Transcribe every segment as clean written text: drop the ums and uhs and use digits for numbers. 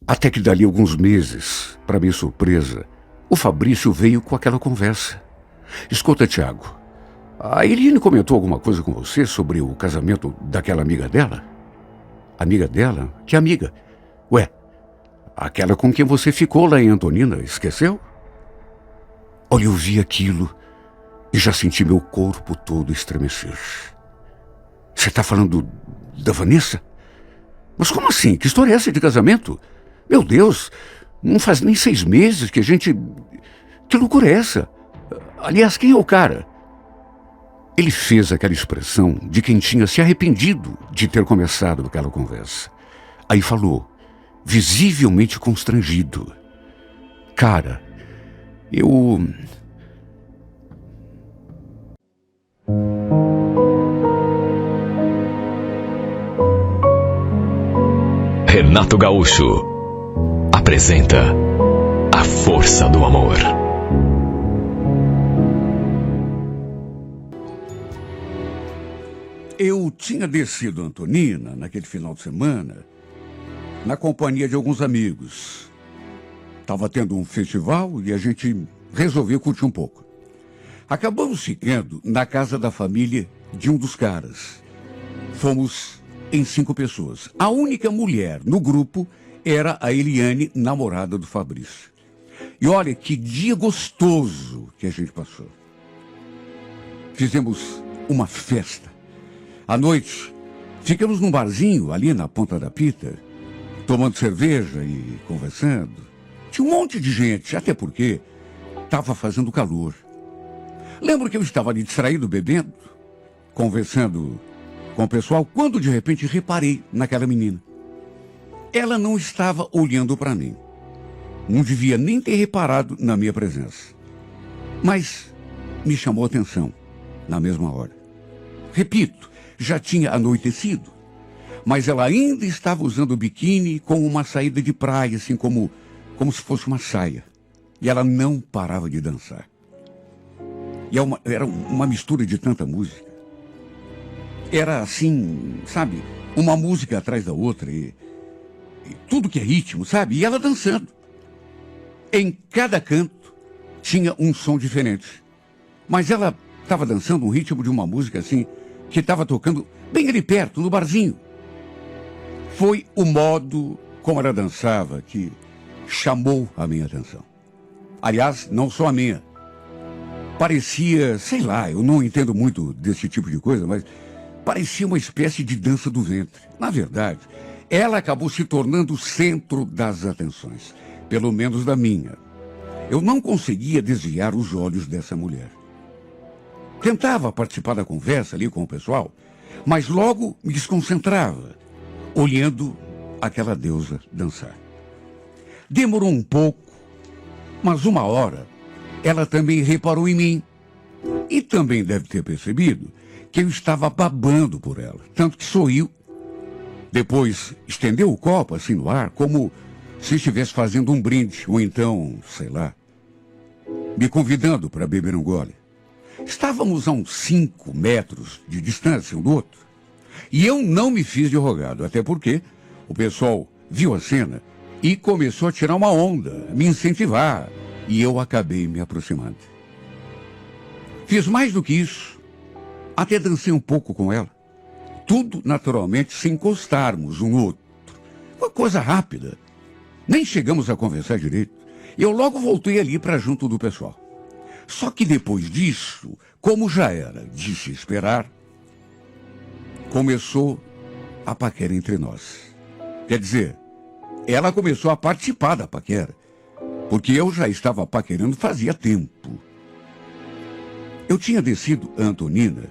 Até que dali alguns meses, para minha surpresa, o Fabrício veio com aquela conversa. Escuta, Tiago, a Eliane comentou alguma coisa com você sobre o casamento daquela amiga dela? Amiga dela? Que amiga? Ué, aquela com quem você ficou lá em Antonina, esqueceu? Olha, eu vi aquilo e já senti meu corpo todo estremecer. Você está falando da Vanessa? Mas como assim? Que história é essa de casamento? Meu Deus, não faz nem 6 meses que a gente... Que loucura é essa? Aliás, quem é o cara? Ele fez aquela expressão de quem tinha se arrependido de ter começado aquela conversa. Aí falou, visivelmente constrangido. Cara, eu... Renato Gaúcho apresenta A Força do Amor. Eu tinha descido Antonina naquele final de semana na companhia de alguns amigos. Estava tendo um festival e a gente resolveu curtir um pouco. Acabamos ficando na casa da família de um dos caras. Fomos em 5 pessoas. A única mulher no grupo era a Eliane, namorada do Fabrício. E olha que dia gostoso que a gente passou. Fizemos uma festa. À noite, ficamos num barzinho ali na Ponta da Pita, tomando cerveja e conversando. Tinha um monte de gente, até porque estava fazendo calor. Lembro que eu estava ali distraído, bebendo, conversando com o pessoal, quando de repente reparei naquela menina. Ela não estava olhando para mim. Não devia nem ter reparado na minha presença. Mas me chamou a atenção na mesma hora. Repito, já tinha anoitecido, mas ela ainda estava usando o biquíni com uma saída de praia, assim como se fosse uma saia. E ela não parava de dançar. E era uma mistura de tanta música. Era assim, sabe, uma música atrás da outra e tudo que é ritmo, sabe? E ela dançando. Em cada canto tinha um som diferente. Mas ela estava dançando um ritmo de uma música assim, que estava tocando bem ali perto, no barzinho. Foi o modo como ela dançava que chamou a minha atenção. Aliás, não só a minha. Parecia, sei lá, eu não entendo muito desse tipo de coisa, mas parecia uma espécie de dança do ventre. Na verdade, ela acabou se tornando o centro das atenções, pelo menos da minha. Eu não conseguia desviar os olhos dessa mulher. Tentava participar da conversa ali com o pessoal, mas logo me desconcentrava, olhando aquela deusa dançar. Demorou um pouco, mas uma hora ela também reparou em mim. E também deve ter percebido que eu estava babando por ela, tanto que sorriu. Depois estendeu o copo assim no ar, como se estivesse fazendo um brinde, ou então, sei lá, me convidando para beber um gole. Estávamos a uns 5 metros de distância um do outro. E eu não me fiz de rogado, até porque o pessoal viu a cena e começou a tirar uma onda, me incentivar. E eu acabei me aproximando. Fiz mais do que isso. Até dancei um pouco com ela. Tudo, naturalmente, sem encostarmos um no outro. Foi coisa rápida. Nem chegamos a conversar direito. Eu logo voltei ali para junto do pessoal. Só que depois disso, como já era de se esperar, começou a paquera entre nós. Quer dizer, ela começou a participar da paquera, porque eu já estava paquerando fazia tempo. Eu tinha descido a Antonina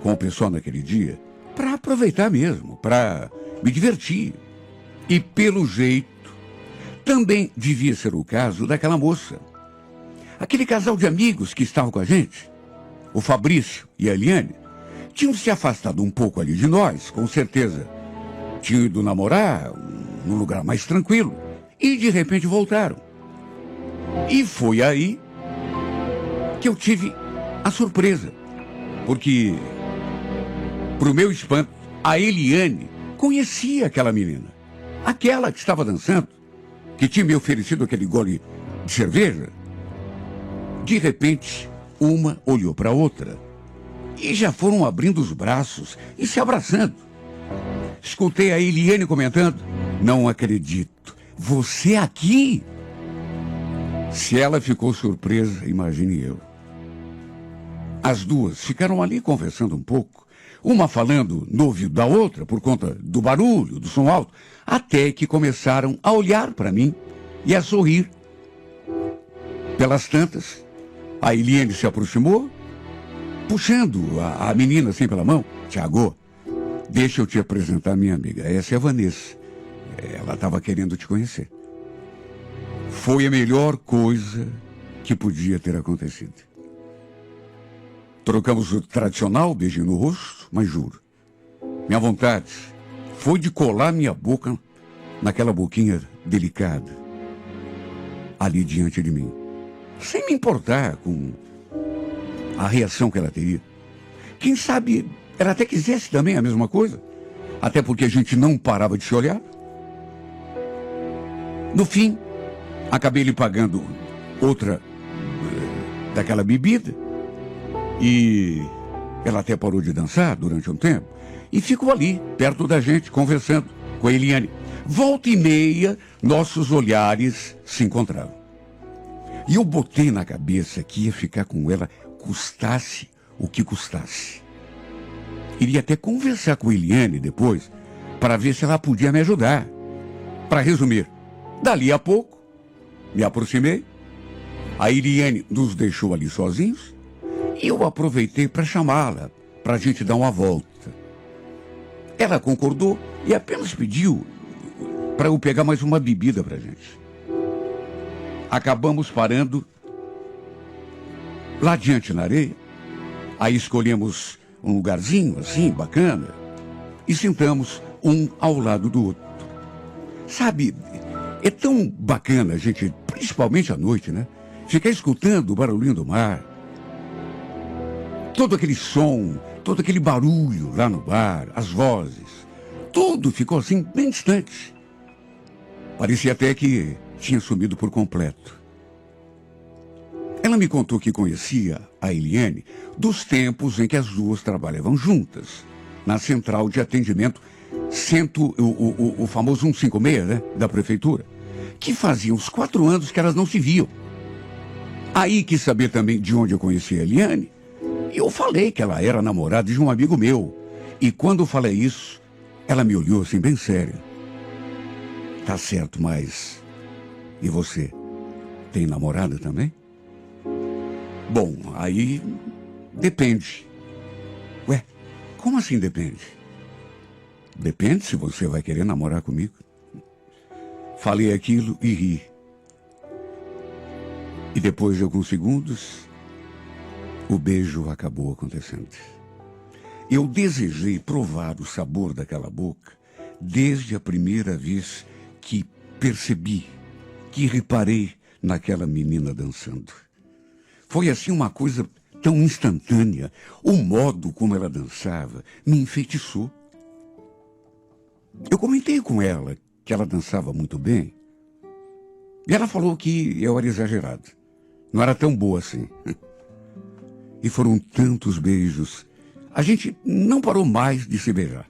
com o pessoal naquele dia para aproveitar mesmo, para me divertir. E pelo jeito, também devia ser o caso daquela moça. Aquele casal de amigos que estavam com a gente, o Fabrício e a Eliane, tinham se afastado um pouco ali de nós, com certeza. Tinham ido namorar num lugar mais tranquilo e de repente voltaram. E foi aí que eu tive a surpresa, porque, pro meu espanto, a Eliane conhecia aquela menina, aquela que estava dançando. que tinha me oferecido aquele gole de cerveja. De repente, uma olhou para a outra e já foram abrindo os braços e se abraçando. Escutei a Eliane comentando: não acredito, você aqui? Se ela ficou surpresa, imagine eu. As duas ficaram ali conversando um pouco, uma falando no ouvido da outra por conta do barulho, do som alto, até que começaram a olhar para mim e a sorrir. Pelas tantas, a Eliane se aproximou, puxando a menina assim pela mão. Tiago, deixa eu te apresentar minha amiga. Essa é a Vanessa. Ela estava querendo te conhecer. Foi a melhor coisa que podia ter acontecido. Trocamos o tradicional beijinho no rosto, mas juro, minha vontade foi de colar minha boca naquela boquinha delicada, ali diante de mim, sem me importar com a reação que ela teria. Quem sabe ela até quisesse também a mesma coisa, até porque a gente não parava de se olhar. No fim, acabei lhe pagando outra daquela bebida e ela até parou de dançar durante um tempo e ficou ali, perto da gente, conversando com a Eliane. Volta e meia, nossos olhares se encontravam. E eu botei na cabeça que ia ficar com ela, custasse o que custasse. Iria até conversar com a Eliane depois, para ver se ela podia me ajudar. Para resumir, dali a pouco, me aproximei, a Eliane nos deixou ali sozinhos, e eu aproveitei para chamá-la, para a gente dar uma volta. Ela concordou e apenas pediu para eu pegar mais uma bebida para a gente. Acabamos parando lá adiante na areia, aí escolhemos um lugarzinho assim, bacana, e sentamos um ao lado do outro. Sabe, é tão bacana a gente, principalmente à noite, né? Ficar escutando o barulhinho do mar, todo aquele som, todo aquele barulho lá no bar, as vozes, tudo ficou assim bem distante. Parecia até que tinha sumido por completo. Ela me contou que conhecia a Eliane dos tempos em que as duas trabalhavam juntas, na central de atendimento, o famoso 156, né, da prefeitura, que fazia uns 4 anos que elas não se viam. Aí quis saber também de onde eu conhecia a Eliane, e eu falei que ela era namorada de um amigo meu. E quando eu falei isso, ela me olhou assim bem séria. Tá certo, mas... E você? Tem namorada também? Bom, aí... Depende. Ué, como assim depende? Depende se você vai querer namorar comigo. Falei aquilo e ri. E depois de alguns segundos, o beijo acabou acontecendo. Eu desejei provar o sabor daquela boca desde a primeira vez que percebi, que reparei naquela menina dançando. Foi assim uma coisa tão instantânea. O modo como ela dançava me enfeitiçou. Eu comentei com ela que ela dançava muito bem. E ela falou que eu era exagerado. Não era tão boa assim. E foram tantos beijos. A gente não parou mais de se beijar.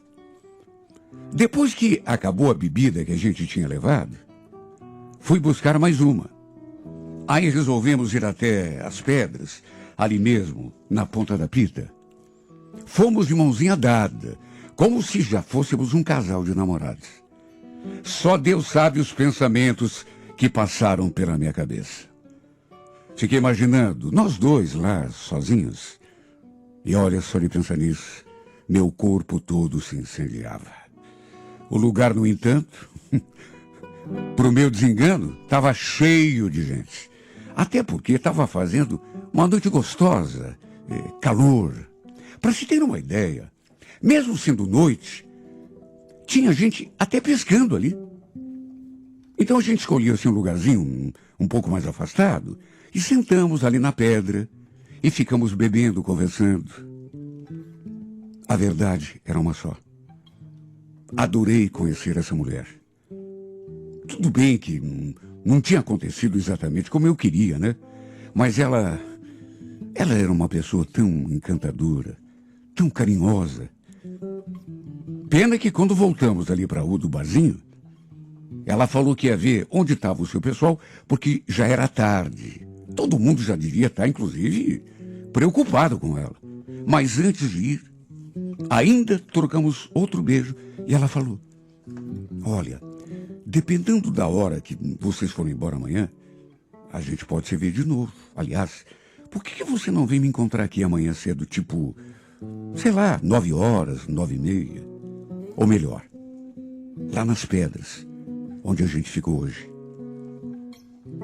Depois que acabou a bebida que a gente tinha levado, fui buscar mais uma. Aí resolvemos ir até as pedras, ali mesmo, na Ponta da Pita. Fomos de mãozinha dada, como se já fôssemos um casal de namorados. Só Deus sabe os pensamentos que passaram pela minha cabeça. Fiquei imaginando, nós dois lá, sozinhos. E olha, só de pensar nisso, meu corpo todo se incendiava. O lugar, no entanto, pro meu desengano, estava cheio de gente. Até porque estava fazendo uma noite gostosa, calor. Para se ter uma ideia, mesmo sendo noite, tinha gente até pescando ali. Então a gente escolheu assim, um lugarzinho um pouco mais afastado e sentamos ali na pedra e ficamos bebendo, conversando. A verdade era uma só. Adorei conhecer essa mulher. Tudo bem que não tinha acontecido exatamente como eu queria, né? Mas ela era uma pessoa tão encantadora, tão carinhosa. Pena que quando voltamos ali para a rua do barzinho, ela falou que ia ver onde estava o seu pessoal, porque já era tarde. Todo mundo já devia estar, inclusive, preocupado com ela. Mas antes de ir, ainda trocamos outro beijo e ela falou: olha, dependendo da hora que vocês forem embora amanhã, a gente pode se ver de novo. Aliás, por que você não vem me encontrar aqui amanhã cedo, tipo, sei lá, 9 horas, 9h30? Ou melhor, lá nas Pedras, onde a gente ficou hoje.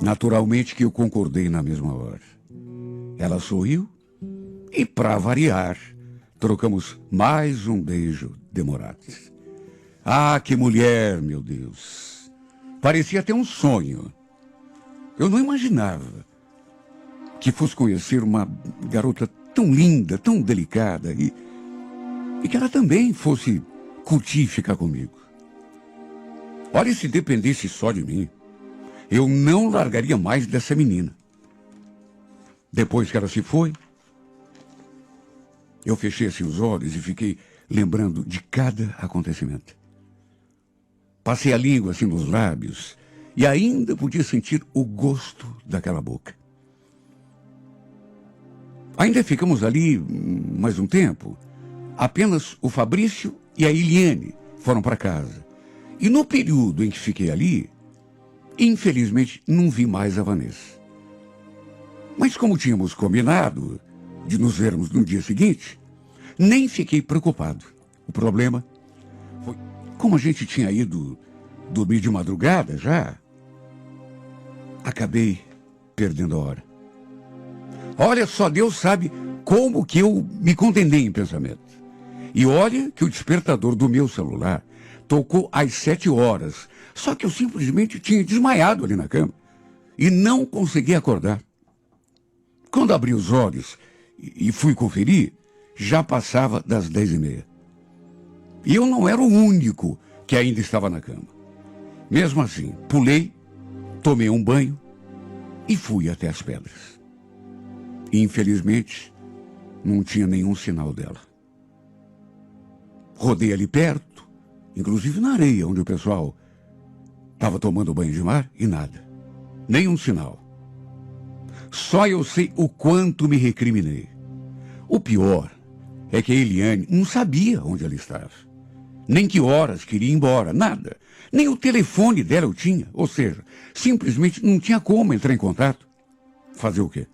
Naturalmente que eu concordei na mesma hora. Ela sorriu e, para variar, trocamos mais um beijo demorado. Ah, que mulher, meu Deus! Parecia até um sonho. Eu não imaginava que fosse conhecer uma garota tão linda, tão delicada e que ela também fosse curtir e ficar comigo. Olha, se dependesse só de mim, eu não largaria mais dessa menina. Depois que ela se foi, eu fechei assim os olhos e fiquei lembrando de cada acontecimento. Passei a língua assim nos lábios e ainda podia sentir o gosto daquela boca. Ainda ficamos ali mais um tempo. Apenas o Fabrício e a Eliane foram para casa. E no período em que fiquei ali, infelizmente não vi mais a Vanessa. Mas como tínhamos combinado de nos vermos no dia seguinte, nem fiquei preocupado. O problema foi, como a gente tinha ido dormir de madrugada já, acabei perdendo a hora. Olha, só Deus sabe como que eu me condenei em pensamento. E olha que o despertador do meu celular tocou às 7 horas. Só que eu simplesmente tinha desmaiado ali na cama e não consegui acordar. Quando abri os olhos e fui conferir, já passava das 10h30. E eu não era o único que ainda estava na cama. Mesmo assim, pulei, tomei um banho e fui até as Pedras. Infelizmente, não tinha nenhum sinal dela. Rodei ali perto, inclusive na areia, onde o pessoal estava tomando banho de mar, e nada. Nenhum sinal. Só eu sei o quanto me recriminei. O pior é que a Eliane não sabia onde ela estava. Nem que horas queria ir embora, nada. Nem o telefone dela eu tinha. Ou seja, simplesmente não tinha como entrar em contato. Fazer o quê?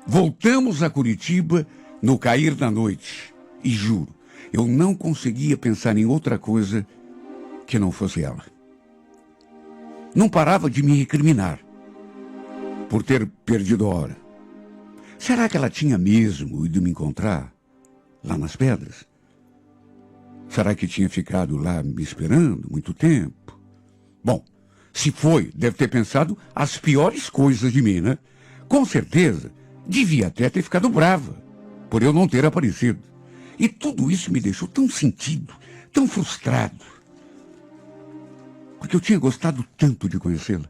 Voltamos a Curitiba no cair da noite. E juro, eu não conseguia pensar em outra coisa que não fosse ela. Não parava de me recriminar por ter perdido a hora. Será que ela tinha mesmo ido me encontrar lá nas Pedras? Será que tinha ficado lá me esperando muito tempo? Bom, se foi, deve ter pensado as piores coisas de mim, né? Com certeza, devia até ter ficado brava por eu não ter aparecido. E tudo isso me deixou tão sentido, tão frustrado. Porque eu tinha gostado tanto de conhecê-la.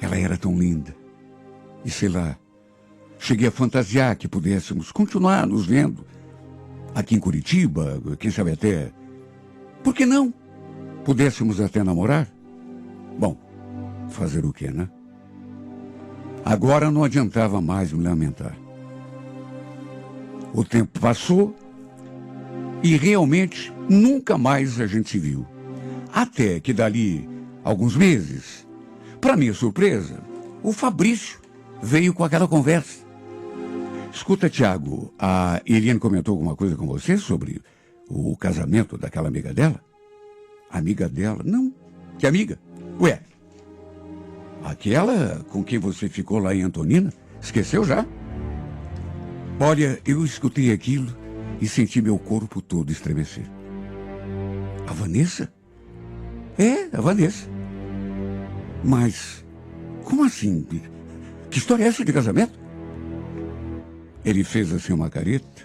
Ela era tão linda. E sei lá, cheguei a fantasiar que pudéssemos continuar nos vendo aqui em Curitiba, quem sabe até... Por que não? Pudéssemos até namorar? Bom, fazer o quê, né? Agora não adiantava mais me lamentar. O tempo passou e realmente nunca mais a gente se viu. Até que dali alguns meses, para minha surpresa, o Fabrício veio com aquela conversa. Escuta, Tiago, a Eliane comentou alguma coisa com você sobre o casamento daquela amiga dela? Amiga dela? Não, que amiga? Ué, aquela com quem você ficou lá em Antonina? Esqueceu já? Olha, eu escutei aquilo e senti meu corpo todo estremecer. A Vanessa? É, a Vanessa. Mas, como assim? Que história é essa de casamento? Ele fez assim uma careta,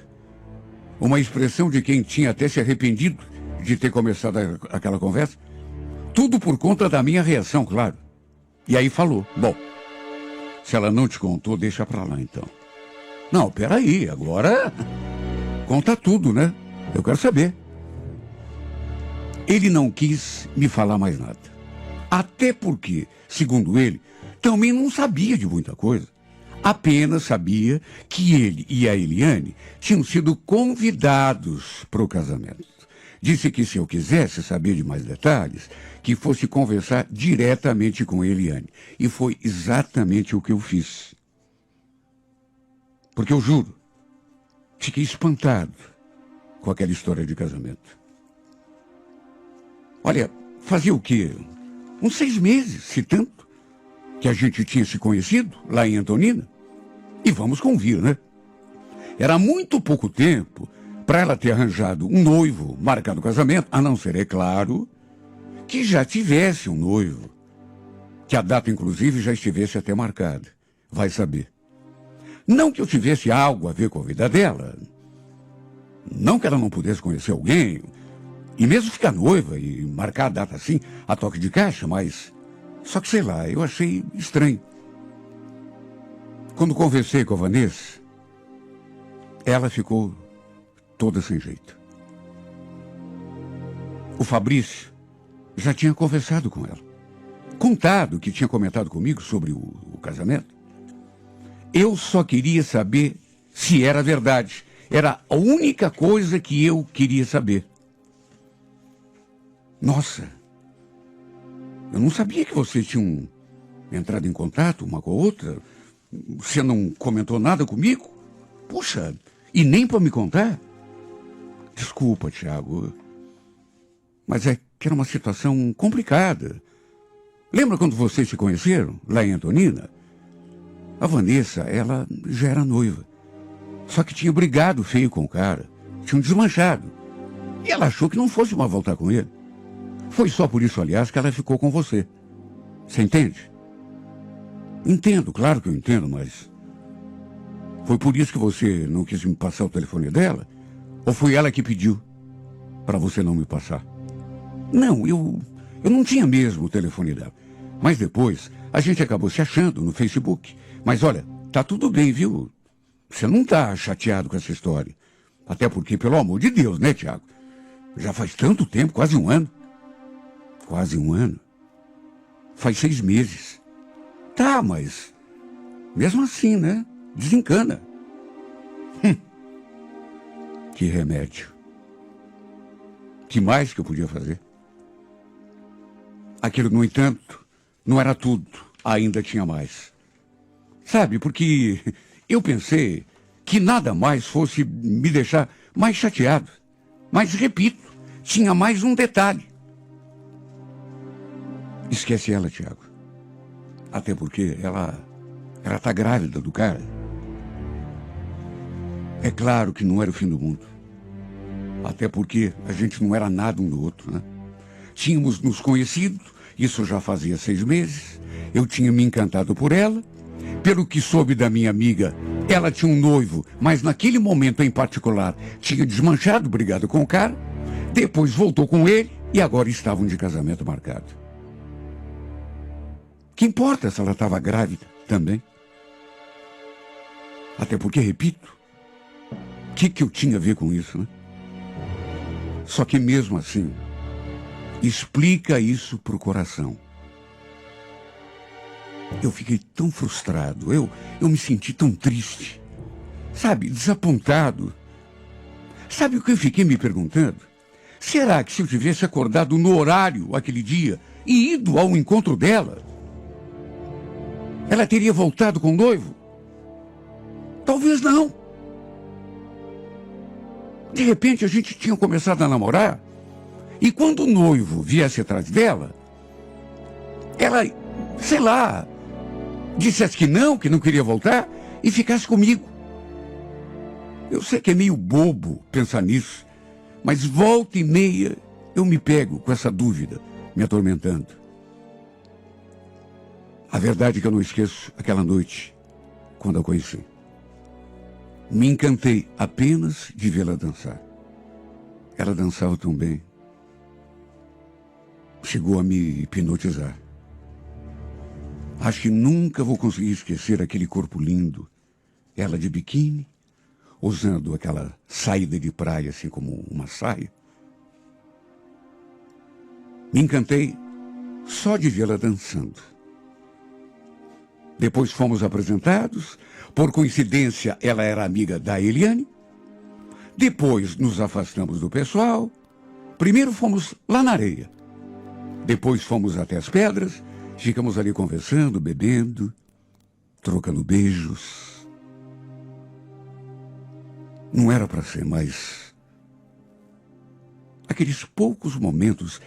uma expressão de quem tinha até se arrependido de ter começado aquela conversa. Tudo por conta da minha reação, claro. E aí falou, bom, se ela não te contou, deixa pra lá então. Não, peraí, agora conta tudo, né? Eu quero saber. Ele não quis me falar mais nada. Até porque, segundo ele, também não sabia de muita coisa. Apenas sabia que ele e a Eliane tinham sido convidados para o casamento. Disse que se eu quisesse saber de mais detalhes, que fosse conversar diretamente com a Eliane. E foi exatamente o que eu fiz. Porque eu juro, fiquei espantado com aquela história de casamento. Olha, fazia o quê? Uns 6 meses, se tanto, que a gente tinha se conhecido lá em Antonina. E vamos convir, né? Era muito pouco tempo para ela ter arranjado um noivo, marcado o casamento, a não ser, é claro, que já tivesse um noivo, que a data, inclusive, já estivesse até marcada. Vai saber. Não que eu tivesse algo a ver com a vida dela. Não que ela não pudesse conhecer alguém, e mesmo ficar noiva e marcar a data assim, a toque de caixa, mas... Só que, sei lá, eu achei estranho. Quando conversei com a Vanessa, ela ficou toda sem jeito. O Fabrício já tinha conversado com ela. Contado que tinha comentado comigo sobre o casamento. Eu só queria saber se era verdade. Era a única coisa que eu queria saber. Nossa, eu não sabia que vocês tinham entrado em contato uma com a outra. Você não comentou nada comigo? Puxa, e nem para me contar? Desculpa, Tiago, mas é que era uma situação complicada. Lembra quando vocês se conheceram, lá em Antonina? A Vanessa, ela já era noiva. Só que tinha brigado feio com o cara. Tinham desmanchado. E ela achou que não fosse mais voltar com ele. Foi só por isso, aliás, que ela ficou com você. Você entende? Entendo, claro que eu entendo, mas... Foi por isso que você não quis me passar o telefone dela? Ou foi ela que pediu para você não me passar? Não, eu não tinha mesmo o telefone dela. Mas depois, a gente acabou se achando no Facebook. Mas olha, tá tudo bem, viu? Você não tá chateado com essa história. Até porque, pelo amor de Deus, né, Tiago? Já faz tanto tempo, quase 1 ano. Quase 1 ano. Faz 6 meses. Tá, mas... Mesmo assim, né? Desencana. Que remédio. Que mais que eu podia fazer? Aquilo, no entanto, não era tudo. Ainda tinha mais. Sabe, porque eu pensei que nada mais fosse me deixar mais chateado. Mas, repito, tinha mais um detalhe. Esquece ela, Tiago. Até porque ela tá grávida do cara. É claro que não era o fim do mundo. Até porque a gente não era nada um do outro, né? Tínhamos nos conhecido, isso já fazia 6 meses. Eu tinha me encantado por ela. Pelo que soube da minha amiga, ela tinha um noivo, mas naquele momento em particular tinha desmanchado, brigado com o cara. Depois voltou com ele e agora estavam de casamento marcado. Que importa se ela estava grávida também? Até porque, repito, o que eu tinha a ver com isso, né? Só que mesmo assim, explica isso pro coração. Eu fiquei tão frustrado, eu me senti tão triste, sabe, desapontado. Sabe o que eu fiquei me perguntando? Será que se eu tivesse acordado no horário aquele dia e ido ao encontro dela, ela teria voltado com o noivo? Talvez não. De repente a gente tinha começado a namorar e quando o noivo viesse atrás dela, ela, sei lá, dissesse que não queria voltar e ficasse comigo. Eu sei que é meio bobo pensar nisso, mas volta e meia eu me pego com essa dúvida me atormentando. A verdade é que eu não esqueço aquela noite, quando a conheci. Me encantei apenas de vê-la dançar. Ela dançava tão bem. chegou a me hipnotizar. Acho que nunca vou conseguir esquecer aquele corpo lindo, ela de biquíni, usando aquela saída de praia assim como uma saia. Me encantei só de vê-la dançando. Depois fomos apresentados. Por coincidência, ela era amiga da Eliane. Depois nos afastamos do pessoal. Primeiro fomos lá na areia. Depois fomos até as pedras. Ficamos ali conversando, bebendo, trocando beijos. Não era para ser, mas aqueles poucos momentos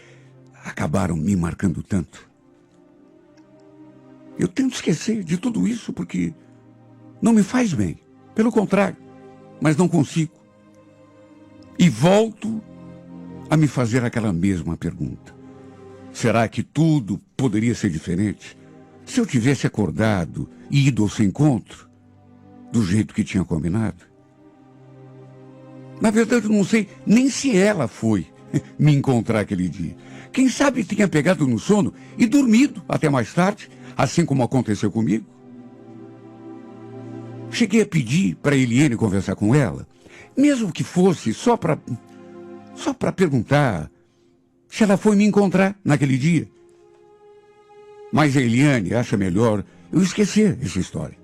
acabaram me marcando tanto. Eu tento esquecer de tudo isso porque não me faz bem. Pelo contrário, mas não consigo. E volto a me fazer aquela mesma pergunta. Será que tudo poderia ser diferente se eu tivesse acordado e ido ao seu encontro do jeito que tinha combinado? Na verdade, eu não sei nem se ela foi me encontrar aquele dia. Quem sabe tinha pegado no sono e dormido até mais tarde, assim como aconteceu comigo. Cheguei a pedir para Eliane conversar com ela, mesmo que fosse só para perguntar se ela foi me encontrar naquele dia. Mas a Eliane acha melhor eu esquecer essa história.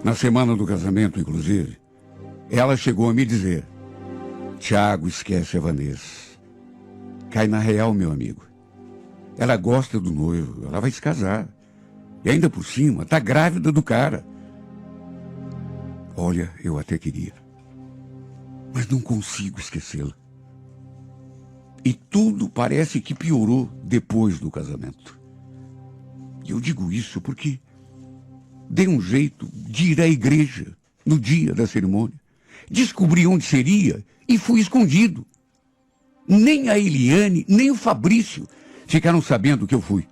Na semana do casamento, inclusive, ela chegou a me dizer: Tiago, esquece a Vanessa. Cai na real, meu amigo. Ela gosta do noivo, ela vai se casar. E ainda por cima, está grávida do cara. Olha, eu até queria, mas não consigo esquecê-la. E tudo parece que piorou depois do casamento. E eu digo isso porque dei um jeito de ir à igreja no dia da cerimônia. Descobri onde seria e fui escondido. Nem a Eliane, nem o Fabrício ficaram sabendo que eu fui.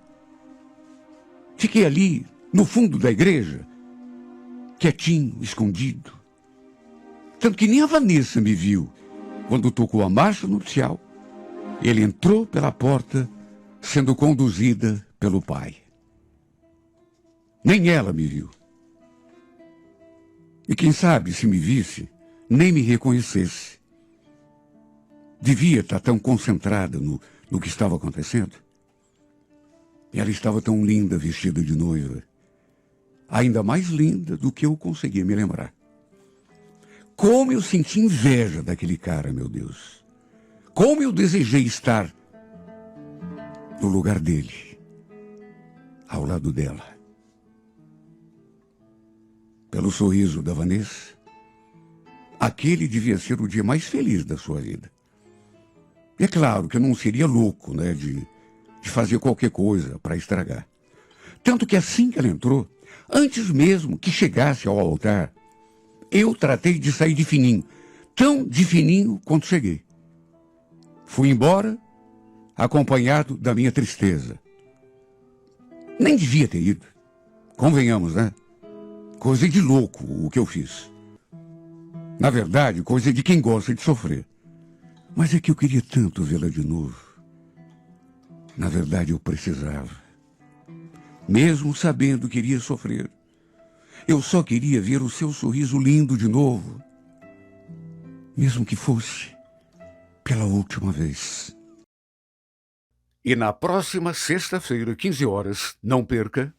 Fiquei ali, no fundo da igreja, quietinho, escondido. Tanto que nem a Vanessa me viu quando tocou a marcha nupcial. Ele entrou pela porta, sendo conduzida pelo pai. Nem ela me viu. E quem sabe, se me visse, nem me reconhecesse. Devia estar tão concentrada no que estava acontecendo. E ela estava tão linda, vestida de noiva. Ainda mais linda do que eu conseguia me lembrar. Como eu senti inveja daquele cara, meu Deus. Como eu desejei estar no lugar dele, ao lado dela. Pelo sorriso da Vanessa, aquele devia ser o dia mais feliz da sua vida. E é claro que eu não seria louco, né, de fazer qualquer coisa para estragar. Tanto que assim que ela entrou, antes mesmo que chegasse ao altar, eu tratei de sair de fininho, tão de fininho quanto cheguei. Fui embora, acompanhado da minha tristeza. Nem devia ter ido. Convenhamos, né? Coisa de louco o que eu fiz. Na verdade, coisa de quem gosta de sofrer. Mas é que eu queria tanto vê-la de novo. Na verdade, eu precisava. Mesmo sabendo que iria sofrer. Eu só queria ver o seu sorriso lindo de novo. Mesmo que fosse pela última vez. E na próxima sexta-feira, 15 horas, não perca.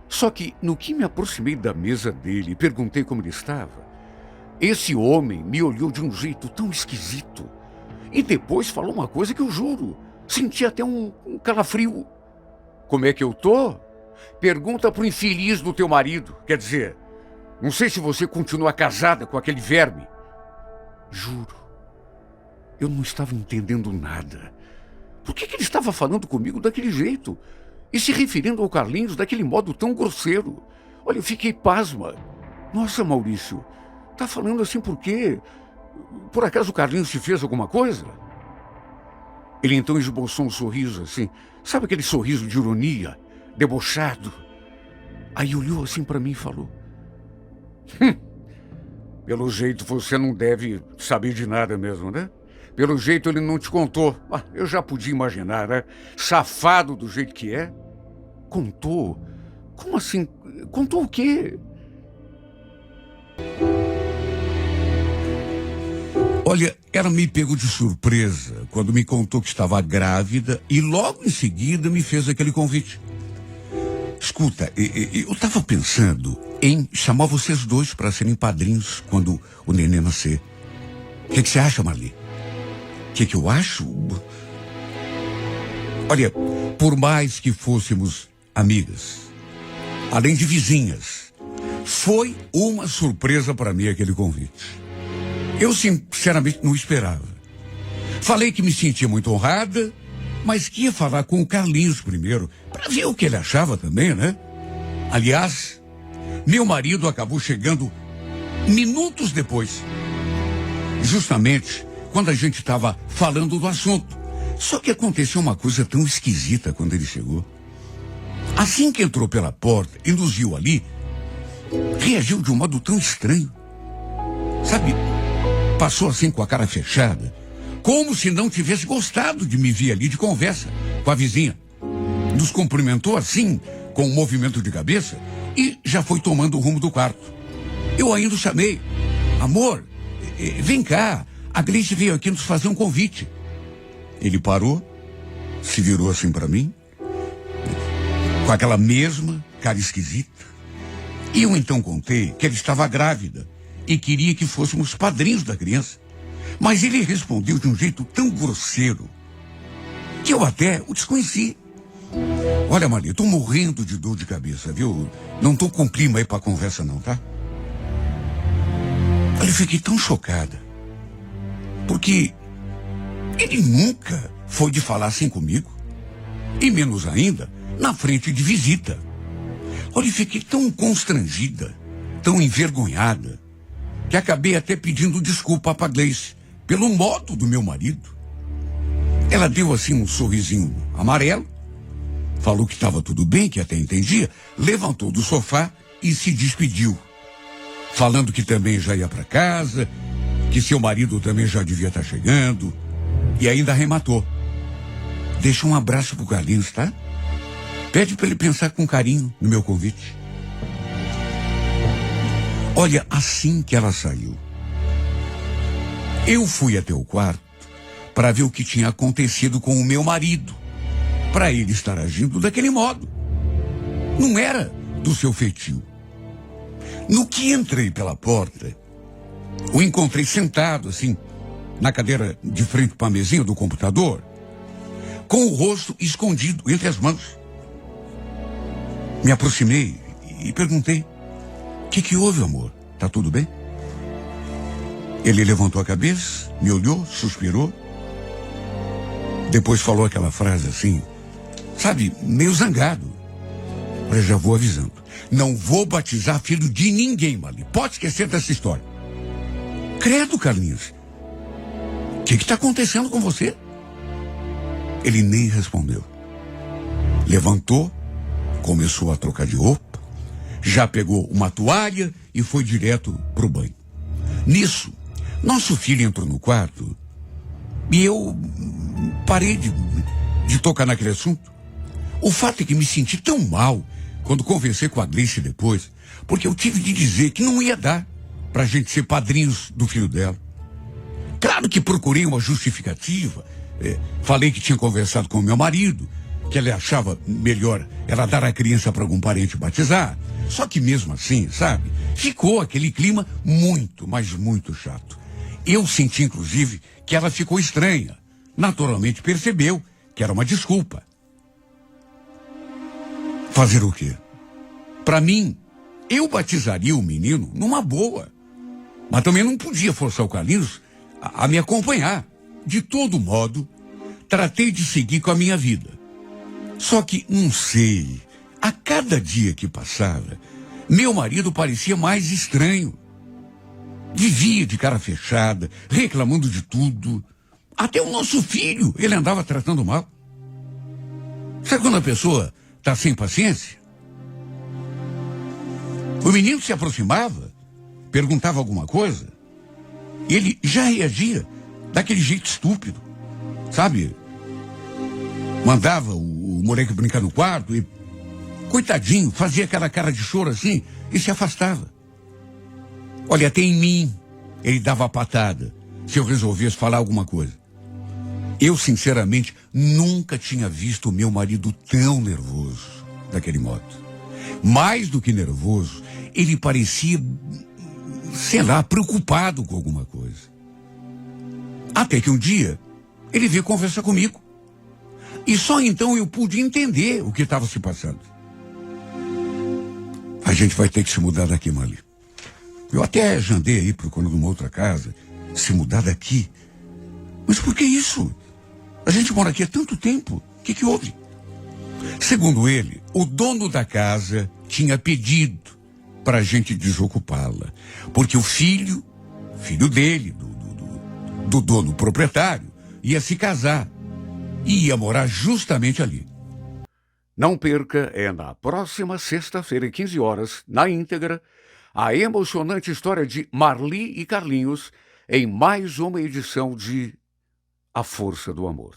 Só que, no que me aproximei da mesa dele e perguntei como ele estava, esse homem me olhou de um jeito tão esquisito. E depois falou uma coisa que eu juro, senti até um calafrio. Como é que eu tô? Pergunta pro infeliz do teu marido. Quer dizer, não sei se você continua casada com aquele verme. Juro, eu não estava entendendo nada. Por que ele estava falando comigo daquele jeito? E se referindo ao Carlinhos daquele modo tão grosseiro? Olha, eu fiquei pasma. Nossa, Maurício, tá falando assim por quê? Por acaso o Carlinhos te fez alguma coisa? Ele então esboçou um sorriso assim, sabe aquele sorriso de ironia, debochado? Aí olhou assim para mim e falou: Pelo jeito você não deve saber de nada mesmo, né? Pelo jeito ele não te contou. Eu já podia imaginar, né? Safado do jeito que é. Contou? Como assim? Contou o quê? Olha, ela me pegou de surpresa quando me contou que estava grávida e logo em seguida me fez aquele convite. Escuta, eu estava pensando em chamar vocês dois para serem padrinhos quando o neném nascer. O que você acha, Marli? O que eu acho? Olha, por mais que fôssemos amigas, além de vizinhas, foi uma surpresa para mim aquele convite. Eu sinceramente não esperava. Falei que me sentia muito honrada, mas que ia falar com o Carlinhos primeiro, para ver o que ele achava também, né? Aliás, meu marido acabou chegando minutos depois. Justamente quando a gente estava falando do assunto. Só que aconteceu uma coisa tão esquisita quando ele chegou. Assim que entrou pela porta e nos viu ali, reagiu de um modo tão estranho. Sabe, passou assim com a cara fechada, como se não tivesse gostado de me ver ali de conversa com a vizinha. Nos cumprimentou assim, com um movimento de cabeça, e já foi tomando o rumo do quarto. Eu ainda o chamei. Amor, vem cá, a Gleice veio aqui nos fazer um convite. Ele parou, se virou assim para mim, com aquela mesma cara esquisita. E eu então contei que ela estava grávida e queria que fôssemos padrinhos da criança. Mas ele respondeu de um jeito tão grosseiro que eu até o desconheci. Olha, Maria, eu tô morrendo de dor de cabeça, viu? Não tô com clima aí pra conversa não, tá? Eu fiquei tão chocada. Porque ele nunca foi de falar assim comigo. E menos ainda, na frente de visita. Olha, eu fiquei tão constrangida, tão envergonhada, que acabei até pedindo desculpa pra Gleice pelo modo do meu marido. Ela deu assim um sorrisinho amarelo, falou que estava tudo bem, que até entendia, levantou do sofá e se despediu, falando que também já ia para casa, que seu marido também já devia estar chegando, e ainda arrematou. Deixa um abraço pro Carlinhos, tá? Pede para ele pensar com carinho no meu convite. Olha, assim que ela saiu, eu fui até o quarto para ver o que tinha acontecido com o meu marido, para ele estar agindo daquele modo. Não era do seu feitio. No que entrei pela porta, o encontrei sentado assim, na cadeira de frente para a mesinha do computador, com o rosto escondido entre as mãos. Me aproximei e perguntei: o que houve, amor? Tá tudo bem? Ele levantou a cabeça, me olhou, suspirou. Depois falou aquela frase assim, sabe, meio zangado. Eu já vou avisando. Não vou batizar filho de ninguém, Marli. Pode esquecer dessa história. Credo, Carlinhos. O que está acontecendo com você? Ele nem respondeu. Levantou, começou a trocar de roupa, já pegou uma toalha e foi direto pro banho. Nisso, nosso filho entrou no quarto e eu parei de tocar naquele assunto. O fato é que me senti tão mal quando conversei com a Gleice depois, porque eu tive de dizer que não ia dar pra gente ser padrinhos do filho dela. Claro que procurei uma justificativa. Falei que tinha conversado com o meu marido, que ele achava melhor ela dar a criança para algum parente batizar. Só que mesmo assim, sabe, ficou aquele clima muito, mas muito chato. Eu senti, inclusive, que ela ficou estranha. Naturalmente percebeu que era uma desculpa. Fazer o quê? Para mim, eu batizaria o menino numa boa. Mas também não podia forçar o Carlinhos a me acompanhar. De todo modo, tratei de seguir com a minha vida. Só que, não sei, a cada dia que passava, meu marido parecia mais estranho. Vivia de cara fechada, reclamando de tudo. Até o nosso filho ele andava tratando mal. Sabe quando a pessoa está sem paciência? O menino se aproximava, perguntava alguma coisa, e ele já reagia daquele jeito estúpido, sabe? Mandava o moleque brincar no quarto e, coitadinho, fazia aquela cara de choro assim e se afastava. Olha, até em mim ele dava patada se eu resolvesse falar alguma coisa. Eu, sinceramente, nunca tinha visto o meu marido tão nervoso daquele modo. Mais do que nervoso, ele parecia, sei lá, preocupado com alguma coisa. Até que um dia, ele veio conversar comigo. E só então eu pude entender o que estava se passando. A gente vai ter que se mudar daqui, Marli. Eu até já andei aí procurando uma outra casa. Se mudar daqui. Mas por que isso? A gente mora aqui há tanto tempo. O que houve? Segundo ele, o dono da casa tinha pedido para a gente desocupá-la. Porque o filho dele, do dono proprietário, ia se casar. E ia morar justamente ali. Não perca, é na próxima sexta-feira, 15 horas, na íntegra, a emocionante história de Marli e Carlinhos em mais uma edição de A Força do Amor.